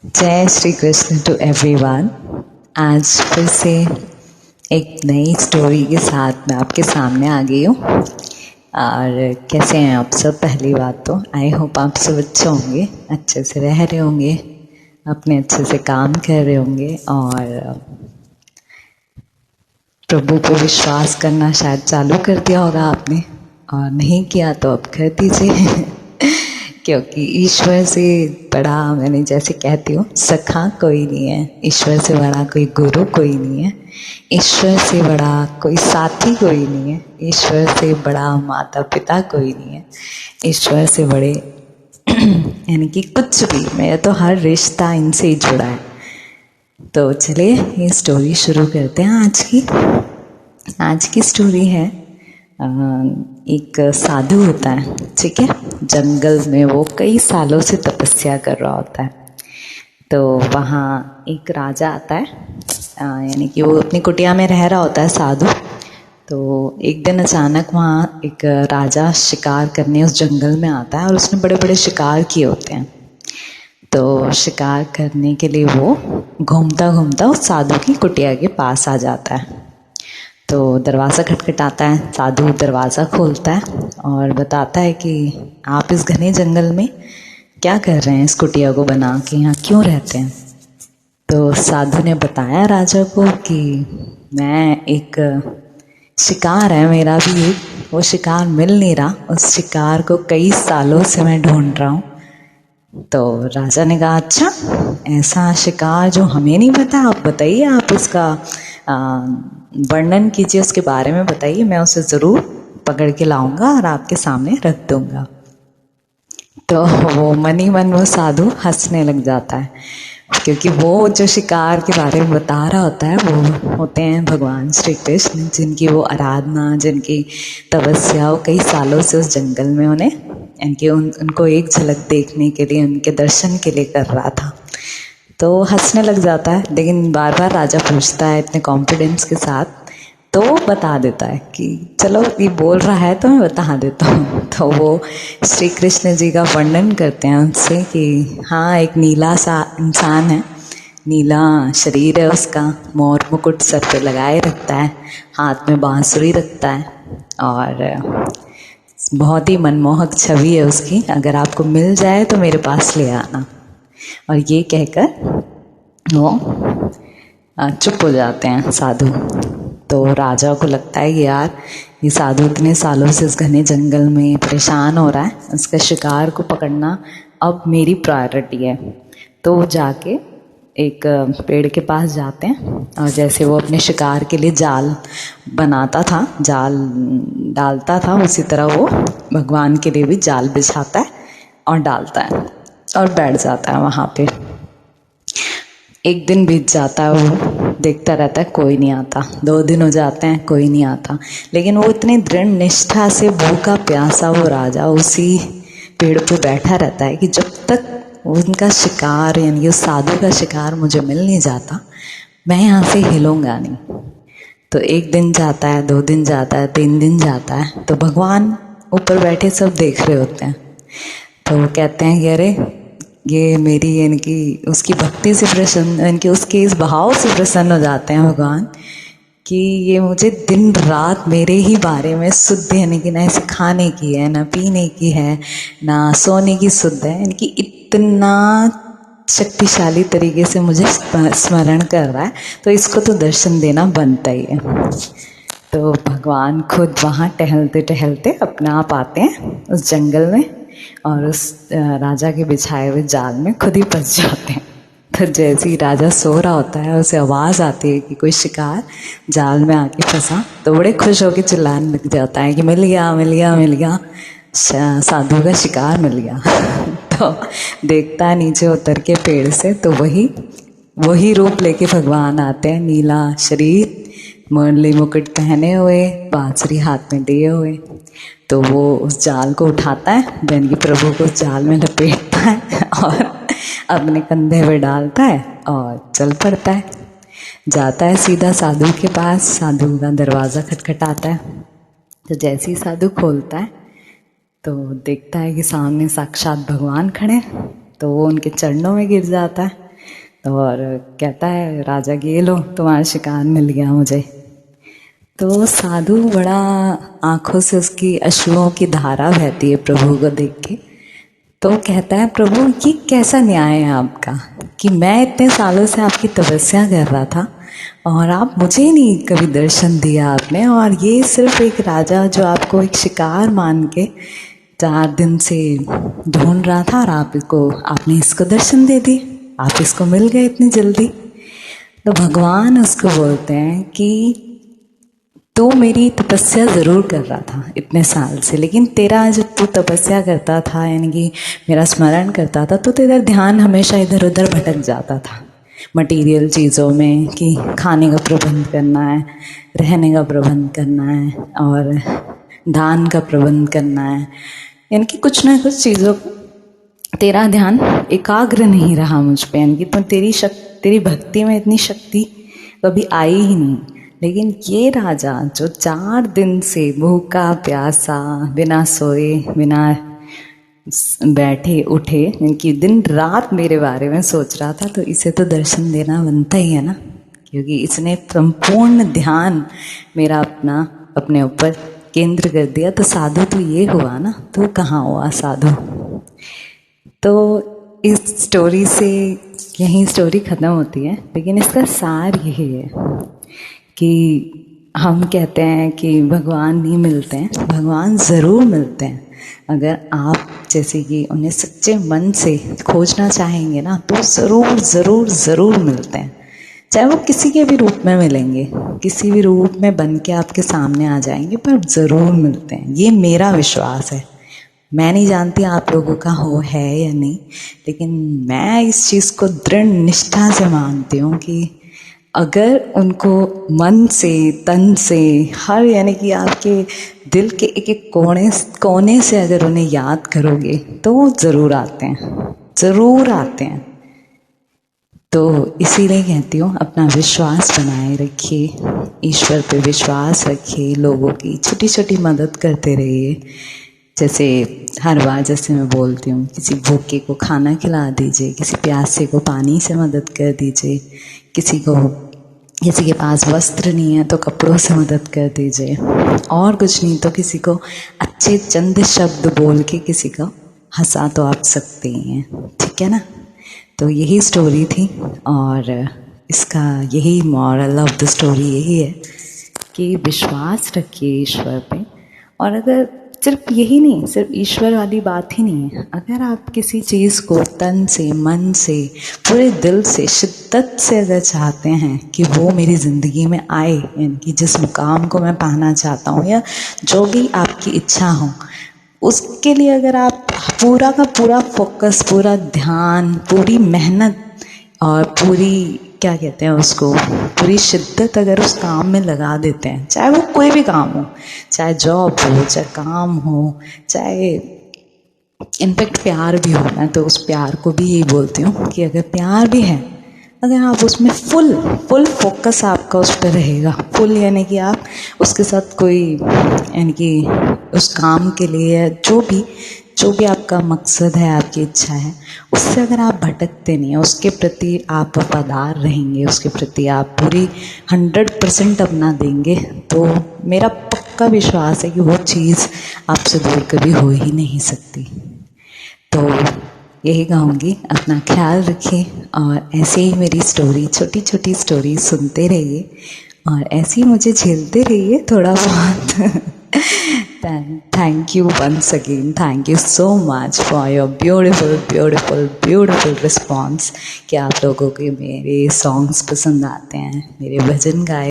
जय Shri Krishna to everyone. आज फिर से एक नई स्टोरी के साथ मैं आपके सामने आ गई हूँ। और कैसे हैं आप सब? पहली बात तो आई होप आप सब अच्छे होंगे, अच्छे से रह रहे होंगे, अपने अच्छे से काम कर रहे होंगे और प्रभु पे विश्वास करना शायद चालू कर दिया होगा आपने, और नहीं किया तो अब कर दीजिए क्योंकि ईश्वर से बड़ा, मैंने जैसे कहती हूँ, सखा कोई नहीं है, ईश्वर से बड़ा कोई गुरु कोई नहीं है, ईश्वर से बड़ा कोई साथी कोई नहीं है, ईश्वर से बड़ा माता पिता कोई नहीं है, ईश्वर से बड़े यानी कि कुछ भी, मेरा तो हर रिश्ता इनसे ही जुड़ा है। तो चलिए ये स्टोरी शुरू करते हैं आज की स्टोरी है। एक साधु होता है, ठीक है, जंगल में वो कई सालों से तपस्या कर रहा होता है। तो वहाँ एक राजा आता है, यानी कि वो अपनी कुटिया में रह रहा होता है साधु। तो एक दिन अचानक वहाँ एक राजा शिकार करने उस जंगल में आता है और उसने बड़े बड़े शिकार किए होते हैं। तो शिकार करने के लिए वो घूमता घूमता उस साधु की कुटिया के पास आ जाता है। तो दरवाज़ा खटखटाता है, साधु दरवाज़ा खोलता है और बताता है कि आप इस घने जंगल में क्या कर रहे हैं, इस कुटिया को बना के यहाँ क्यों रहते हैं। तो साधु ने बताया राजा को कि मैं एक शिकार है मेरा भी एक, वो शिकार मिल नहीं रहा, उस शिकार को कई सालों से मैं ढूंढ रहा हूँ। तो राजा ने कहा, अच्छा ऐसा शिकार जो हमें नहीं पता, आप बताइए, आप उसका वर्णन कीजिए, उसके बारे में बताइए, मैं उसे ज़रूर पकड़ के लाऊंगा और आपके सामने रख दूंगा। तो वो मन ही मन वो साधु हंसने लग जाता है, क्योंकि वो जो शिकार के बारे में बता रहा होता है वो होते हैं भगवान श्री कृष्ण, जिनकी वो आराधना, जिनकी तपस्या वो कई सालों से उस जंगल में उन्हें, इनके उनको एक झलक देखने के लिए, उनके दर्शन के लिए कर रहा था। तो हंसने लग जाता है, लेकिन बार बार राजा पूछता है इतने कॉन्फिडेंस के साथ, तो बता देता है कि चलो ये बोल रहा है तो मैं बता देता हूँ। तो वो श्री कृष्ण जी का वर्णन करते हैं उनसे कि हाँ, एक नीला सा इंसान है, नीला शरीर है उसका, मोर मुकुट सर पे लगाए रखता है, हाथ में बांसुरी रखता है और बहुत ही मनमोहक छवि है उसकी, अगर आपको मिल जाए तो मेरे पास ले आना। और ये कहकर वो चुप हो जाते हैं साधु। तो राजा को लगता है कि यार ये साधु इतने सालों से इस घने जंगल में परेशान हो रहा है, उसका शिकार को पकड़ना अब मेरी प्रायोरिटी है। तो वो जाके एक पेड़ के पास जाते हैं और जैसे वो अपने शिकार के लिए जाल बनाता था, जाल डालता था, उसी तरह वो भगवान के लिए भी जाल बिछाता है और डालता है और बैठ जाता है वहाँ पे। एक दिन बीत जाता है, वो देखता रहता है कोई नहीं आता, 2 दिन हो जाते हैं कोई नहीं आता, लेकिन वो इतनी दृढ़ निष्ठा से भूखा प्यासा वो राजा उसी पेड़ पे बैठा रहता है कि जब तक उनका शिकार, यानी उस साधु का शिकार मुझे मिल नहीं जाता, मैं यहाँ से हिलूंगा नहीं। तो 1 दिन जाता है, 2 दिन जाता है, 3 दिन जाता है, तो भगवान ऊपर बैठे सब देख रहे होते हैं। तो वो कहते हैं कि अरे ये मेरी, यानी कि उसकी भक्ति से प्रसन्न, यानी कि उसके इस भाव से प्रसन्न हो जाते हैं भगवान कि ये मुझे दिन रात मेरे ही बारे में शुद्ध, यानी कि ना इसे खाने की है, ना पीने की है, ना सोने की शुद्ध है, यानी कि इतना शक्तिशाली तरीके से मुझे स्मरण कर रहा है, तो इसको तो दर्शन देना बनता ही है। तो भगवान खुद वहाँ टहलते टहलते अपने आप आते हैं उस जंगल में और उस राजा के बिछाए हुए जाल में खुद ही फंस जाते हैं। तो जैसे ही राजा सो रहा होता है, उसे आवाज़ आती है कि कोई शिकार जाल में आके फंसा, तो बड़े खुश होकर चिल्लाने लग जाता है कि मिल गया मिल गया मिल गया, साधु का शिकार मिल गया तो देखता है नीचे उतर के पेड़ से, तो वही रूप लेके भगवान आते हैं, नीला शरीर, मुरली मुकुट पहने हुए, बांसुरी हाथ में लिए हुए। तो वो उस जाल को उठाता है, यानी कि प्रभु को उस जाल में लपेटता है और अपने कंधे पे डालता है और चल पड़ता है, जाता है सीधा साधु के पास। साधु का दरवाज़ा खटखटाता है, तो जैसे ही साधु खोलता है तो देखता है कि सामने साक्षात भगवान खड़े हैं। तो वो उनके चरणों में गिर जाता है और कहता है राजा कि ये लो तुम्हारा शिकार मिल गया मुझे। तो साधु बड़ा, आंखों से उसकी अश्रुओं की धारा बहती है प्रभु को देख के। तो कहता है प्रभु ये कैसा न्याय है आपका कि मैं इतने सालों से आपकी तपस्या कर रहा था और आप मुझे नहीं कभी दर्शन दिया आपने, और ये सिर्फ एक राजा जो आपको एक शिकार मान के 4 दिन से ढूंढ रहा था और आपने इसको दर्शन दे दी, आप इसको मिल गए इतनी जल्दी। तो भगवान उसको बोलते हैं कि तू मेरी तपस्या ज़रूर कर रहा था इतने साल से, लेकिन तेरा जब तू तपस्या करता था यानी कि मेरा स्मरण करता था तो तेरा ध्यान हमेशा इधर उधर भटक जाता था मटेरियल चीज़ों में, कि खाने का प्रबंध करना है, रहने का प्रबंध करना है और दान का प्रबंध करना है, यानी कि कुछ ना कुछ चीज़ों को तेरा ध्यान एकाग्र नहीं रहा मुझ पे, यानी कि तो तेरी भक्ति में इतनी शक्ति कभी आई ही नहीं। लेकिन ये राजा जो 4 दिन से भूखा प्यासा, बिना सोए बिना बैठे उठे, इनकी दिन रात मेरे बारे में सोच रहा था, तो इसे तो दर्शन देना बनता ही है ना, क्योंकि इसने संपूर्ण ध्यान मेरा अपने ऊपर केंद्र कर दिया। तो साधु तो ये हुआ ना, तो कहाँ हुआ साधु। तो इस स्टोरी से यही स्टोरी ख़त्म होती है, लेकिन इसका सार यही है कि हम कहते हैं कि भगवान नहीं मिलते हैं, भगवान ज़रूर मिलते हैं अगर आप जैसे कि उन्हें सच्चे मन से खोजना चाहेंगे ना, तो ज़रूर ज़रूर ज़रूर मिलते हैं। चाहे वो किसी के भी रूप में मिलेंगे, किसी भी रूप में बन के आपके सामने आ जाएंगे, पर ज़रूर मिलते हैं। ये मेरा विश्वास है। मैं नहीं जानती आप लोगों का है या नहीं, लेकिन मैं इस चीज़ को दृढ़ निष्ठा से मानती हूँ कि अगर उनको मन से, तन से, हर यानी कि आपके दिल के एक एक कोने से अगर उन्हें याद करोगे तो वो ज़रूर आते हैं, ज़रूर आते हैं। तो इसीलिए कहती हूँ अपना विश्वास बनाए रखिए, ईश्वर पे विश्वास रखिए, लोगों की छोटी छोटी मदद करते रहिए। जैसे हर बार जैसे मैं बोलती हूँ, किसी भूखे को खाना खिला दीजिए, किसी प्यासे को पानी से मदद कर दीजिए, किसी के पास वस्त्र नहीं है तो कपड़ों से मदद कर दीजिए, और कुछ नहीं तो किसी को अच्छे चंद शब्द बोल के किसी को हंसा तो आप सकते ही हैं, ठीक है ना। तो यही स्टोरी थी, और इसका यही मॉरल ऑफ द स्टोरी यही है कि विश्वास रखिए ईश्वर पे। और अगर सिर्फ यही नहीं, सिर्फ ईश्वर वाली बात ही नहीं है, अगर आप किसी चीज़ को तन से, मन से, पूरे दिल से, शिद्दत से अगर चाहते हैं कि वो मेरी ज़िंदगी में आए, यानी कि जिस मुकाम को मैं पाना चाहता हूँ या जो भी आपकी इच्छा हो, उसके लिए अगर आप पूरा का पूरा फोकस, पूरा ध्यान, पूरी मेहनत और पूरी क्या कहते हैं उसको, पूरी शिद्दत अगर उस काम में लगा देते हैं, चाहे वो कोई भी काम हो, चाहे जॉब हो, चाहे काम हो, चाहे इनफैक्ट प्यार भी हो, मैं तो उस प्यार को भी यही बोलती हूँ कि अगर प्यार भी है, अगर आप उसमें फुल फोकस आपका उस पर रहेगा, फुल यानी कि आप उसके साथ कोई यानी कि उस काम के लिए जो भी आपका मकसद है, आपकी इच्छा है, उससे अगर आप भटकते नहीं हैं, उसके प्रति आप वफादार रहेंगे, उसके प्रति आप पूरी 100% अपना देंगे, तो मेरा पक्का विश्वास है कि वो चीज़ आपसे दूर कभी हो ही नहीं सकती। तो यही कहूँगी, अपना ख्याल रखिए और ऐसे ही मेरी स्टोरी, छोटी छोटी स्टोरी सुनते रहिए और ऐसे ही मुझे झेलते रहिए थोड़ा बहुत। Thank you once again. Thank you so much for your beautiful response कि आप लोगों के मेरे सॉन्ग्स पसंद आते हैं, मेरे भजन गाए